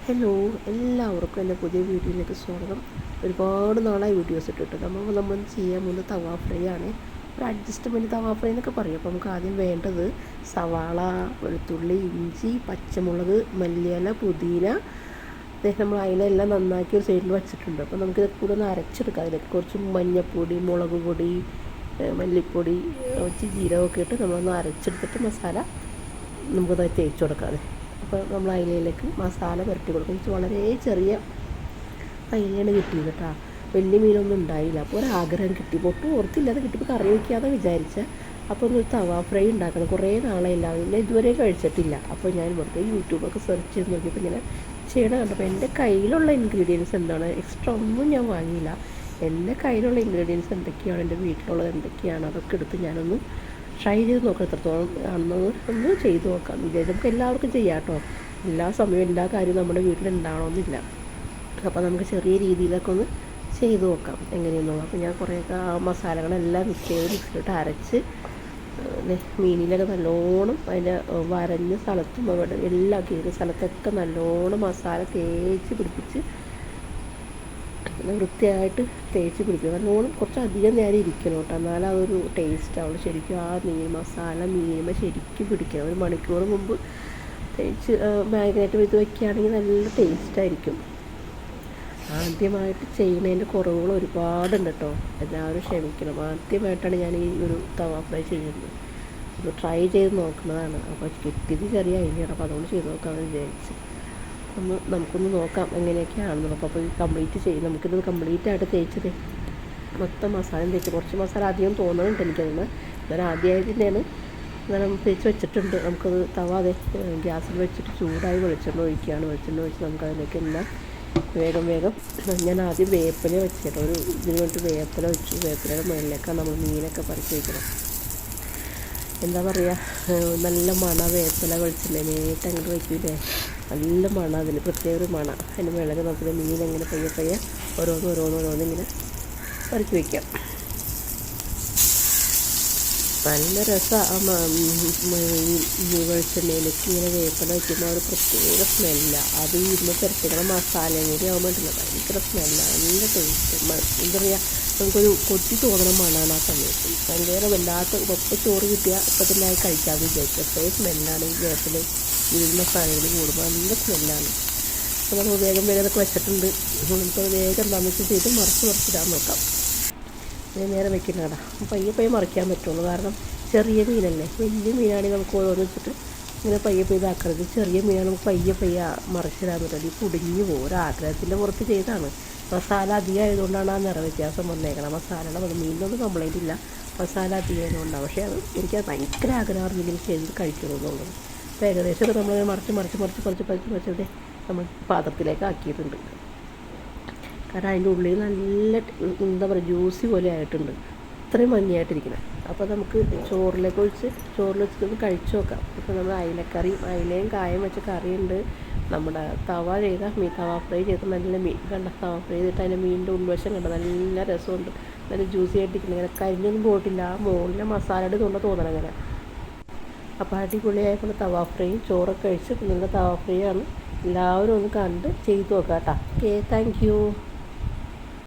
Hello, എല്ലാവർക്കും എൻ്റെ പുതിയ വീഡിയോയിലേക്ക് സ്വാഗതം. ഒരുപാട് നാളായി വീഡിയോസ് ഇട്ടിട്ട് നമ്മൾ ചെയ്യാൻ പോകുന്നത് തവ ഫ്രൈ ആണ്. ഒരു അഡ്ജസ്റ്റ്മെൻറ്റ് തവ ഫ്രൈ എന്നൊക്കെ പറയും. അപ്പോൾ നമുക്ക് ആദ്യം വേണ്ടത് സവാള, വെളുത്തുള്ളി, ഇഞ്ചി, പച്ചമുളക്, മല്ലിയില, പുതിന. നമ്മൾ അതിലെല്ലാം നന്നാക്കി ഒരു സൈഡിൽ വെച്ചിട്ടുണ്ട്. അപ്പോൾ നമുക്കിത് കൂടെ ഒന്ന് അരച്ചെടുക്കാം. അതിലേക്ക് കുറച്ച് മഞ്ഞൾപ്പൊടി, മുളക് പൊടി, മല്ലിപ്പൊടി, കുറച്ച് ജീരകമൊക്കെ ഇട്ട് നമ്മളൊന്ന് അരച്ചെടുത്തിട്ട് മസാല നമുക്കത് തേച്ച് കൊടുക്കാം. അപ്പോൾ നമ്മൾ അയിലയിലേക്ക് മസാല പുരട്ടി കൊടുക്കും. വളരെ ചെറിയ അയിലയാണ് കിട്ടിയത് കേട്ടോ. വലിയ മീനൊന്നും ഉണ്ടായില്ല. അപ്പോൾ ഒരാഗ്രഹം കിട്ടി. ഒട്ടും ഓർത്തില്ലാതെ കിട്ടിയപ്പോൾ കറി വയ്ക്കാതെ വിചാരിച്ച. അപ്പോൾ ഒന്ന് തവ ഫ്രൈ ഉണ്ടാക്കണം. കുറേ നാളെയില്ല, പിന്നെ ഇതുവരെ കഴിച്ചിട്ടില്ല. അപ്പോൾ ഞാൻ വെറുതെ യൂട്യൂബൊക്കെ സെർച്ച് ചെയ്ത് നോക്കിയപ്പോൾ ഇങ്ങനെ ചെയ്യണം കണ്ടപ്പോൾ എൻ്റെ കയ്യിലുള്ള ഇൻഗ്രീഡിയൻസ് എന്താണ്, എക്സ്ട്രാ ഒന്നും ഞാൻ വാങ്ങിയില്ല. എൻ്റെ കയ്യിലുള്ള ഇൻഗ്രീഡിയൻസ് എന്തൊക്കെയാണ്, എൻ്റെ വീട്ടിലുള്ളത് എന്തൊക്കെയാണ്, അതൊക്കെ എടുത്ത് ഞാനൊന്ന് ട്രൈ ചെയ്ത് നോക്കാം. എത്രത്തോളം ആണെന്നത് ഒന്ന് ചെയ്ത് നോക്കാം വിചാരിച്ചു. നമുക്ക് എല്ലാവർക്കും ചെയ്യാം കേട്ടോ. എല്ലാ സമയവും എല്ലാ കാര്യവും നമ്മുടെ വീട്ടിലുണ്ടാവണമെന്നില്ല. അപ്പോൾ നമുക്ക് ചെറിയ രീതിയിലൊക്കെ ഒന്ന് ചെയ്ത് നോക്കാം എങ്ങനെയെന്നുള്ളത്. അപ്പോൾ ഞാൻ കുറേയൊക്കെ ആ മസാലകളെല്ലാം മിക്സിയിലിട്ട് അരച്ച് മീനിലൊക്കെ നല്ലോണം അതിൻ്റെ വരഞ്ഞ സ്ഥലത്തും അവിടെ എല്ലാ കീറിയ സ്ഥലത്തൊക്കെ നല്ലോണം മസാല തേച്ച് പിടിപ്പിച്ച് വൃത്തിയായിട്ട് തേച്ച് പിടിക്കുക. നല്ലോണം കുറച്ച് അധികം നേരം ഇരിക്കണം കേട്ടോ, എന്നാലും അതൊരു ടേസ്റ്റ് ആവുള്ളൂ. ശരിക്കും ആ മസാല മീനുമ്പോൾ ശരിക്കും പിടിക്കണം. ഒരു മണിക്കൂർ മുമ്പ് തേച്ച് മാഗ്നേറ്റ് ചെയ്ത് വയ്ക്കുകയാണെങ്കിൽ നല്ല ടേസ്റ്റായിരിക്കും. ആദ്യമായിട്ട് ചെയ്യുന്നതിൻ്റെ കുറവുകൾ ഒരുപാടുണ്ട് കേട്ടോ, എല്ലാവരും ക്ഷമിക്കണം. ആദ്യമായിട്ടാണ് ഞാൻ ഈ ഒരു തവ ഫ്രൈ ചെയ്യുന്നത്. ഒന്ന് ട്രൈ ചെയ്ത് നോക്കുന്നതാണ്. അപ്പോൾ കിട്ടിയത് ചെറിയ ഐഡിയയാണ്. അപ്പോൾ അതുകൊണ്ട് ചെയ്ത് നോക്കാമെന്ന് വിചാരിച്ച് നമുക്കൊന്ന് നോക്കാം എങ്ങനെയൊക്കെയാണെന്നുള്ളത്. അപ്പോൾ കംപ്ലീറ്റ് ചെയ്യും. നമുക്കിത് കംപ്ലീറ്റായിട്ട് തേച്ചത് മൊത്തം മസാല തേച്ച് കുറച്ച് മസാല അധികം തോന്നുന്നുണ്ട് എനിക്കതൊന്ന്. എന്നാലും ആദ്യമായതിൻ്റെയാണ് ഞാൻ തേച്ച് വെച്ചിട്ടുണ്ട്. നമുക്കത് തവ ഗ്യാസിൽ വെച്ചിട്ട് ചൂടായി വെളിച്ചെണ്ണ ഒഴിക്കുകയാണ്. വെളിച്ചെണ്ണ ഒഴിച്ച് നമുക്കതിലേക്ക് എല്ലാം വേഗം ഞാൻ ആദ്യം വേപ്പില വെച്ചിട്ട് ഇതിന് വേണ്ടിയിട്ട് വേപ്പില വെച്ചു. വേപ്പിലയുടെ മുകളിലേക്കാണ് നമ്മൾ മീനൊക്കെ പറിച്ച് വയ്ക്കണം. എന്താ പറയുക, നല്ല മണ വേപ്പില വെളിച്ചെണ്ണയിട്ട് അങ്ങോട്ട് വയ്ക്കൂലേ, നല്ല മണം. അതിന് പ്രത്യേക ഒരു മണം. അതിന് മുകളിൽ നമുക്ക് മീൻ എങ്ങനെ പയ്യെ ഓരോന്നിങ്ങനെ പറിച്ച് വയ്ക്കാം. നല്ല രസമാണ് വെളിച്ചെണ്ണയിലേക്ക് ഇങ്ങനെ വേപ്പില വയ്ക്കുമ്പോൾ ഒരു പ്രത്യേക സ്മെല്ലാണ്. അത് ഇരുന്ന് പുരട്ടിക്കുന്ന മസാലയും കൂടി ആകുമ്പോഴല്ല ഭയങ്കര സ്മെല്ലാണ്, നല്ല ടേസ്റ്റ്. എന്താ പറയുക, നമുക്കൊരു കൊത്തി തോന്നണ മണമാണ് ആ സമയത്ത്. ഭയങ്കര വല്ലാത്ത ഒപ്പം ചോറ് കിട്ടിയാൽ ഇപ്പം തന്നെ അത് കഴിക്കാമെന്ന് വിചാരിച്ചു. അത്രയും സ്മെല്ലാണ് ഈ വേപ്പിൽ ഈ മസാലകൾ കൂടുമ്പോൾ, നല്ല സ്മെല്ലാണ്. അപ്പോൾ നമ്മൾ വേഗം ഇതൊക്കെ വെച്ചിട്ടുണ്ട്. നമുക്ക് വേഗം എന്താണെന്ന് ചെയ്ത് മറിച്ചിടാൻ നോക്കാം. നേരെ വെക്കുന്നതാ പയ്യെ മറിക്കാൻ പറ്റുള്ളൂ. കാരണം ചെറിയ മീനല്ലേ. വലിയ മീനാണെങ്കിൽ നമുക്ക് ഓരോന്ന് വെച്ചിട്ട് ഇങ്ങനെ പയ്യെ ഇതാക്കരുത്. ചെറിയ മീനാണ് നമുക്ക് പയ്യെ മറിച്ചിടാൻ പറ്റുള്ളൂ. ഈ കുടിഞ്ഞു പോകും. ഒരാഗ്രഹത്തിൻ്റെ പുറത്ത് ചെയ്താണ്. മസാല അധികം ആയതുകൊണ്ടാണ് ആ നിറ വ്യത്യാസം വന്നേക്കണം. മസാലയുടെ മീനിനൊന്നും കംപ്ലൈൻറ്റ് ഇല്ല, മസാല അധികം ആയതുകൊണ്ടാണ്. പക്ഷേ എനിക്കത് ഭയങ്കര ആഗ്രഹമായിരുന്നു ഇങ്ങനെ ചെയ്ത് കഴിക്കണമെന്നുള്ളത്. അപ്പോൾ ഏകദേശമൊക്കെ നമ്മൾ മറിച്ച് നമ്മൾ പാത്രത്തിലേക്ക് ആക്കിയിട്ടുണ്ട്. കാരണം അതിൻ്റെ ഉള്ളിൽ നല്ല എന്താ പറയുക, ജ്യൂസി പോലെ ആയിട്ടുണ്ട്. അത്രയും ഭംഗിയായിട്ടിരിക്കണം. അപ്പോൾ നമുക്ക് ചോറിലേക്ക് വെച്ചിട്ട് കഴിച്ചു നോക്കാം. ഇപ്പോൾ നമ്മൾ അയിലയും കായം വെച്ച കറിയുണ്ട്. നമ്മുടെ തവ ഫ്രൈ ചെയ്ത നല്ല മീൻ കണ്ട, തവ ഫ്രൈ ചെയ്തിട്ട് അതിൻ്റെ മീനിൻ്റെ ഉൾവശം കണ്ട നല്ല രസമുണ്ട്. നല്ല ജ്യൂസി ആയിട്ടിരിക്കുന്നത്. ഇങ്ങനെ കരിഞ്ഞൊന്നും പോയിട്ടില്ല. ആ മുകളിലെ മസാലയുടെ ഇതുകൊണ്ട് തോന്നണം അങ്ങനെ. അപ്പോൾ അടിപൊളിയായപ്പോൾ തവ ഫ്രൈയും ചോറൊക്കെ കഴിച്ച് നിങ്ങളുടെ തവ ഫ്രൈ ആണ്. എല്ലാവരും ഒന്ന് കണ്ട് ചെയ്ത് നോക്കാം കേട്ടോ. Okay, thank you.